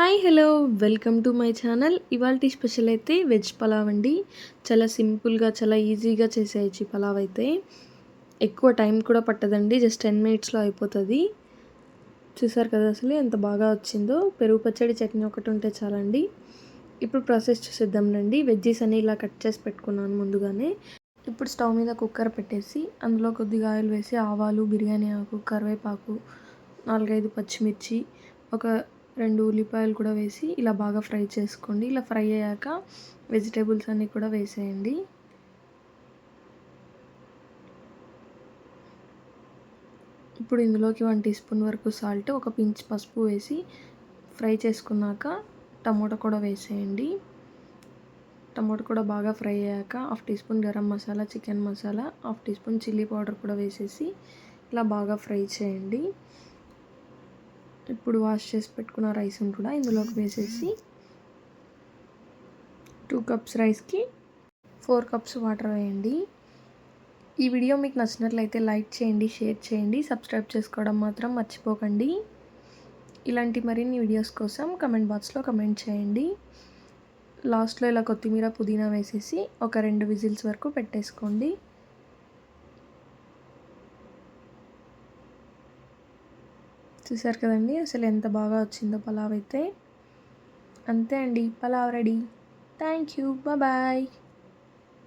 Hi hello welcome to my channel. ఇవాల్టి special అయితే veg pulao అండి. చాలా సింపుల్గా చాలా ఈజీగా చేసేయచ్చు ఈ పలావ్ అయితే. ఎక్కువ టైం కూడా పట్టదండి, జస్ట్ 10 మినిట్స్లో అయిపోతుంది. చూసారు కదా అసలు ఎంత బాగా వచ్చిందో. పెరుగు పచ్చడి చట్నీ ఒకటి ఉంటే చాలండి. ఇప్పుడు ప్రాసెస్ చూసేద్దాం రండి. వెజ్జీస్ అన్ని ఇలా కట్ చేసి పెట్టుకున్నాను ముందుగానే. ఇప్పుడు స్టవ్ మీద కుక్కర్ పెట్టేసి అందులో కొద్దిగా ఆయిల్ వేసి ఆవాలు, బిర్యానీ ఆకు, కరివేపాకు, 4-5 పచ్చిమిర్చి, ఒక 2 ఉల్లిపాయలు కూడా వేసి ఇలా బాగా ఫ్రై చేసుకోండి. ఇలా ఫ్రై అయ్యాక వెజిటేబుల్స్ అన్నీ కూడా వేసేయండి. ఇప్పుడు ఇందులోకి 1 టీ స్పూన్ వరకు సాల్ట్, ఒక పించ్ పసుపు వేసి ఫ్రై చేసుకున్నాక టమోటా కూడా వేసేయండి. టమోటా కూడా బాగా ఫ్రై అయ్యాక 1/2 teaspoon garam masala, chicken masala, 1/2 teaspoon chilli powder కూడా వేసేసి ఇలా బాగా ఫ్రై చేయండి. ఇప్పుడు వాష్ చేసి పెట్టుకున్న రైస్ని కూడా ఇందులోకి వేసేసి 2 కప్స్ రైస్కి 4 కప్స్ వాటర్ వేయండి. ఈ వీడియో మీకు నచ్చినట్లయితే లైక్ చేయండి, షేర్ చేయండి, సబ్స్క్రైబ్ చేసుకోవడం మాత్రం మర్చిపోకండి. ఇలాంటి మరిన్ని వీడియోస్ కోసం కమెంట్ బాక్స్లో కమెంట్ చేయండి. లాస్ట్లో ఇలా కొత్తిమీర, పుదీనా వేసేసి ఒక 2 విజిల్స్ వరకు పెట్టేసుకోండి. చూసారు కదండి అసలు ఎంత బాగా వచ్చిందో పలావ్ అయితే. అంతే అండి, pulao ready. Thank you, bye.